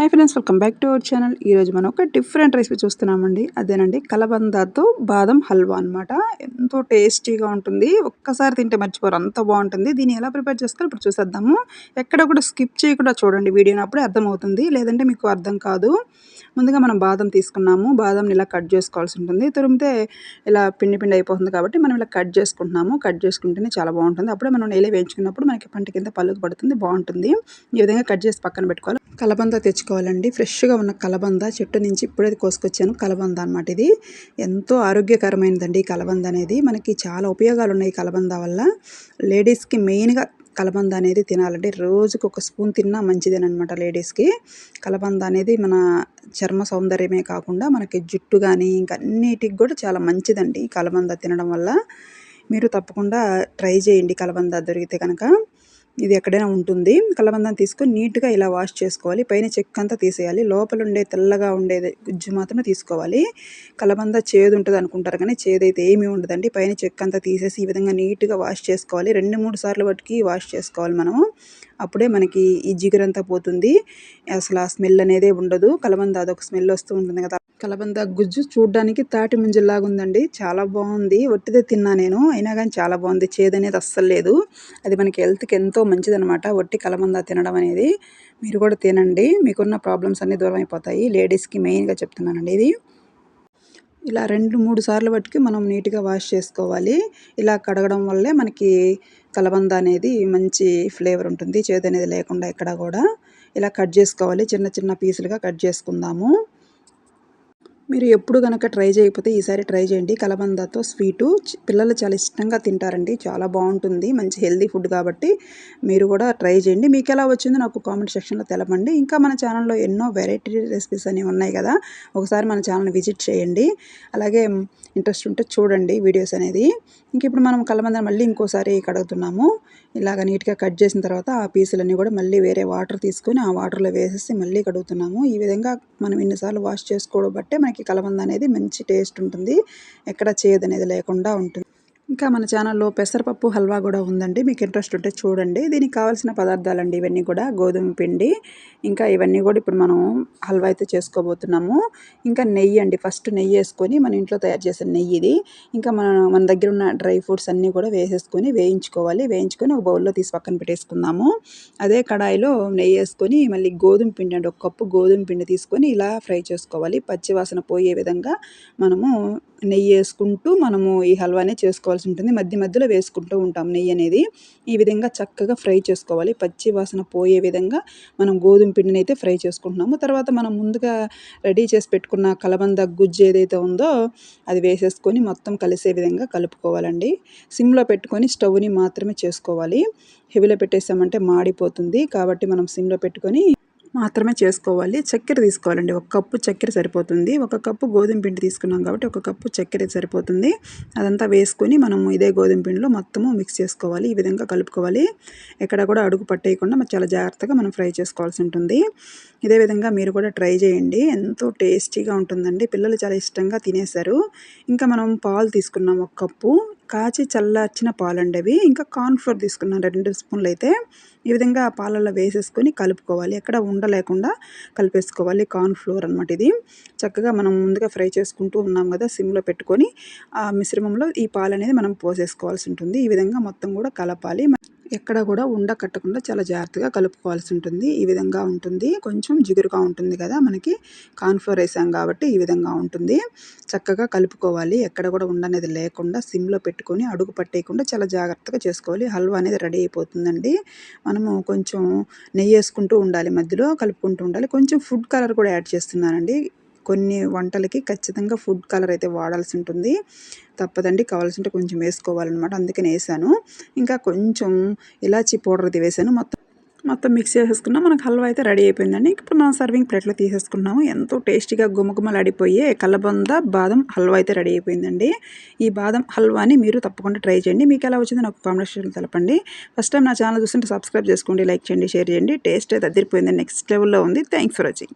Hi friends, welcome back to our channel. ఈరోజు మనం ఒక డిఫరెంట్ రెసిపీ చూస్తున్నామండి. అదేనండి కలబందాతో బాదం హల్వా అనమాట. ఎంతో టేస్టీగా ఉంటుంది. ఒక్కసారి తింటే మర్చిపోరు, అంత బాగుంటుంది. దీన్ని ఎలా ప్రిపేర్ చేసుకోవాలో ఇప్పుడు చూసేద్దాము. ఎక్కడ కూడా స్కిప్ చేయకుండా చూడండి వీడియోని, అప్పుడే అర్థమవుతుంది, లేదంటే మీకు అర్థం కాదు. ముందుగా మనం బాదం తీసుకున్నాము. బాదంని ఇలా కట్ చేసుకోవాల్సి ఉంటుంది. తురిమితే ఇలా పిండి పిండి అయిపోతుంది కాబట్టి మనం ఇలా కట్ చేసుకుంటున్నాము. కట్ చేసుకుంటేనే చాలా బాగుంటుంది. అప్పుడే మనం నెయ్యిలో వేయించుకున్నప్పుడు మనకి పంట కింద పలుకు పడుతుంది, బాగుంటుంది. ఈ విధంగా కట్ చేసి పక్కన పెట్టుకోవాలి. కలబంద తెచ్చుకోవాలండి. ఫ్రెష్గా ఉన్న కలబంద, చెట్టు నుంచి ఇప్పుడే కోసుకొచ్చాను. కలబంద అనమాట ఇది. ఎంతో ఆరోగ్యకరమైనదండి ఈ కలబంద అనేది. మనకి చాలా ఉపయోగాలు ఉన్నాయి కలబంద వల్ల. లేడీస్కి మెయిన్గా కలబంద అనేది తినాలండి. రోజుకి ఒక స్పూన్ తిన్నా మంచిదేనమాట లేడీస్కి. కలబంద అనేది మన చర్మ సౌందర్యమే కాకుండా మనకి జుట్టు కానీ ఇంకా అన్నిటికి కూడా చాలా మంచిదండి ఈ కలబంద తినడం వల్ల. మీరు తప్పకుండా ట్రై చేయండి కలబంద దొరికితే కనుక. ఇది ఎక్కడైనా ఉంటుంది. కలబందాన్ని తీసుకొని నీట్గా ఇలా వాష్ చేసుకోవాలి. పైన చెక్కంతా తీసేయాలి. లోపల ఉండే తెల్లగా ఉండేది గుజ్జు మాత్రమే తీసుకోవాలి. కలబంద చేదు ఉంటుంది అనుకుంటారు, కానీ చేదైతే ఏమీ ఉండదండి. పైన చెక్కంతా తీసేసి ఈ విధంగా నీట్గా వాష్ చేసుకోవాలి. 2-3 సార్లు బట్టి వాష్ చేసుకోవాలి మనము. అప్పుడే మనకి ఈ జిగురంతా పోతుంది. అసలు ఆ స్మెల్ అనేదే ఉండదు. కలబంద అదొక స్మెల్ వస్తూ ఉంటుంది కదా. కలబంద గుజ్జు చూడ్డానికి తాటి ముంజల్లాగా ఉందండి. చాలా బాగుంది. ఒట్టిదే తిన్నా నేను, అయినా కానీ చాలా బాగుంది. చేదనేది అస్సలు లేదు. అది మనకి హెల్త్కి ఎంతో మంచిదనమాట ఒట్టి కలబంద తినడం అనేది. మీరు కూడా తినండి, మీకున్న ప్రాబ్లమ్స్ అన్నీ దూరం అయిపోతాయి. లేడీస్కి మెయిన్గా చెప్తున్నానండి ఇది. ఇలా 2-3 సార్లు బట్టి మనం నీట్గా వాష్ చేసుకోవాలి. ఇలా కడగడం వల్లే మనకి కలబంద అనేది మంచి ఫ్లేవర్ ఉంటుంది, చేదు అనేది లేకుండా ఎక్కడ కూడా. ఇలా కట్ చేసుకోవాలి. చిన్న చిన్న పీసులుగా కట్ చేసుకుందాము. మీరు ఎప్పుడు గనక ట్రై చేయకపోతే ఈసారి ట్రై చేయండి. కలబందతో స్వీటు పిల్లలు చాలా ఇష్టంగా తింటారండి. చాలా బాగుంటుంది. మంచి హెల్తీ ఫుడ్ కాబట్టి మీరు కూడా ట్రై చేయండి. మీకు ఎలా వచ్చిందో నాకు కామెంట్ సెక్షన్లో తెలపండి. ఇంకా మన ఛానల్లో ఎన్నో వెరైటీ రెసిపీస్ అనేవి ఉన్నాయి కదా, ఒకసారి మన ఛానల్ని విజిట్ చేయండి. అలాగే ఇంట్రెస్ట్ ఉంటే చూడండి వీడియోస్ అనేది. ఇంక ఇప్పుడు మనం కలబందని మళ్ళీ ఇంకోసారి కడుగుతున్నాము. ఇలాగ నీట్గా కట్ చేసిన తర్వాత ఆ పీసులన్నీ కూడా మళ్ళీ వేరే వాటర్ తీసుకొని ఆ వాటర్లో వేసేసి మళ్ళీ కడుగుతున్నాము. ఈ విధంగా మనం ఎన్నిసార్లు వాష్ చేసుకోవడం బట్టే మనకి కలబంద అనేది మంచి టేస్ట్ ఉంటుంది, ఎక్కడ చేదు అనేది లేకుండా ఉంటుంది. ఇంకా మన ఛానల్లో పెసరపప్పు హల్వా కూడా ఉందండి. మీకు ఇంట్రెస్ట్ ఉంటే చూడండి. దీనికి కావాల్సిన పదార్థాలండి ఇవన్నీ కూడా. గోధుమ పిండి, ఇంకా ఇవన్నీ కూడా ఇప్పుడు మనం హల్వా అయితే చేసుకోబోతున్నాము. ఇంకా నెయ్యి అండి. ఫస్ట్ నెయ్యి వేసుకొని, మన ఇంట్లో తయారు చేసిన నెయ్యి ఇది. ఇంకా మన దగ్గర ఉన్న డ్రై ఫ్రూట్స్ అన్నీ కూడా వేసేసుకొని వేయించుకోవాలి. వేయించుకొని ఒక బౌల్లో తీసి పక్కన పెట్టేసుకుందాము. అదే కడాయిలో నెయ్యి వేసుకొని మళ్ళీ గోధుమ పిండి అండి, 1 కప్పు గోధుమ పిండి తీసుకొని ఇలా ఫ్రై చేసుకోవాలి. పచ్చివాసన పోయే విధంగా మనము నెయ్యి వేసుకుంటూ మనము ఈ హల్వానే చేసుకోవాల్సి ఉంటుంది. మధ్య మధ్యలో వేసుకుంటూ ఉంటాం నెయ్యి అనేది. ఈ విధంగా చక్కగా ఫ్రై చేసుకోవాలి. పచ్చి వాసన పోయే విధంగా మనం గోధుమ పిండిని అయితే ఫ్రై చేసుకుంటున్నాము. తర్వాత మనం ముందుగా రెడీ చేసి పెట్టుకున్న కలబంద గుజ్జు ఏదైతే ఉందో అది వేసేసుకొని మొత్తం కలిసే విధంగా కలుపుకోవాలండి. సిమ్లో పెట్టుకొని స్టవ్ని మాత్రమే చేసుకోవాలి. హెవీలో పెట్టేసామంటే మాడిపోతుంది, కాబట్టి మనం సిమ్లో పెట్టుకొని మాత్రమే చేసుకోవాలి. చక్కెర తీసుకోవాలండి. 1 కప్పు చక్కెర సరిపోతుంది. 1 కప్పు గోధుమ పిండి తీసుకున్నాం కాబట్టి 1 కప్పు చక్కెర సరిపోతుంది. అదంతా వేసుకొని మనము ఇదే గోధుమ పిండిలో మొత్తము మిక్స్ చేసుకోవాలి. ఈ విధంగా కలుపుకోవాలి. ఎక్కడ కూడా అడుగు పట్టేయకుండా చాలా జాగ్రత్తగా మనం ఫ్రై చేసుకోవాల్సి ఉంటుంది. ఇదే విధంగా మీరు కూడా ట్రై చేయండి. ఎంతో టేస్టీగా ఉంటుందండి. పిల్లలు చాలా ఇష్టంగా తినేశారు. ఇంకా మనం పాలు తీసుకున్నాం 1 కప్పు. కాచి చల్లార్చిన పాలండి అవి. ఇంకా కార్న్‌ఫ్లోర్ తీసుకున్నాను 2 స్పూన్లు అయితే. ఈ విధంగా ఆ పాలల్లో వేసేసుకొని కలుపుకోవాలి. ఎక్కడ ఉండలేకుండా కలిపేసుకోవాలి. కార్న్‌ఫ్లోర్ అనమాట ఇది. చక్కగా మనం ముందుగా ఫ్రై చేసుకుంటూ ఉన్నాం కదా, సిమ్లో పెట్టుకొని ఆ మిశ్రమంలో ఈ పాలు అనేది మనం పోసేసుకోవాల్సి ఉంటుంది. ఈ విధంగా మొత్తం కూడా కలపాలి. ఎక్కడ కూడా ఉండ కట్టకుండా చాలా జాగ్రత్తగా కలుపుకోవాల్సి ఉంటుంది. ఈ విధంగా ఉంటుంది. కొంచెం జిగురుగా ఉంటుంది కదా, మనకి కార్న్‌ఫ్లోర్ వేసాం కాబట్టి ఈ విధంగా ఉంటుంది. చక్కగా కలుపుకోవాలి. ఎక్కడ కూడా ఉండనేది లేకుండా సిమ్లో పెట్టుకొని అడుగు పట్టేయకుండా చాలా జాగ్రత్తగా చేసుకోవాలి. హల్వా అనేది రెడీ అయిపోతుందండి. మనము కొంచెం నెయ్యి వేసుకుంటూ ఉండాలి, మధ్యలో కలుపుకుంటూ ఉండాలి. కొంచెం ఫుడ్ కలర్ కూడా యాడ్ చేస్తున్నానండి. కొన్ని వంటలకి ఖచ్చితంగా ఫుడ్ కలర్ అయితే వాడాల్సి ఉంటుంది, తప్పదండి. కావాల్సింటే కొంచెం వేసుకోవాలన్నమాట, అందుకని వేసాను. ఇంకా కొంచెం ఇలాచీ పౌడర్ వేసాను. మొత్తం మిక్స్ చేసేసుకున్నాం. మనకు హల్వా అయితే రెడీ అయిపోయిందండి. ఇప్పుడు మనం సర్వింగ్ ప్లేట్లో తీసేసుకున్నాము. ఎంతో టేస్టీగా గుమగుమలాడిపోయే కలబంద బాదం హల్వా అయితే రెడీ అయిపోయిందండి. ఈ బాదం హల్వాని మీరు తప్పకుండా ట్రై చేయండి. మీకు ఎలా వచ్చిందో నాకు కామెంట్ సెక్షన్లో తెలపండి. ఫస్ట్ టైం నా ఛానల్ చూస్తుంటే సబ్స్క్రైబ్ చేసుకోండి, లైక్ చేయండి, షేర్ చేయండి. టేస్ట్ అయితే అదిరిపోయింది, నెక్స్ట్ లెవెల్లో ఉంది. Thanks for watching.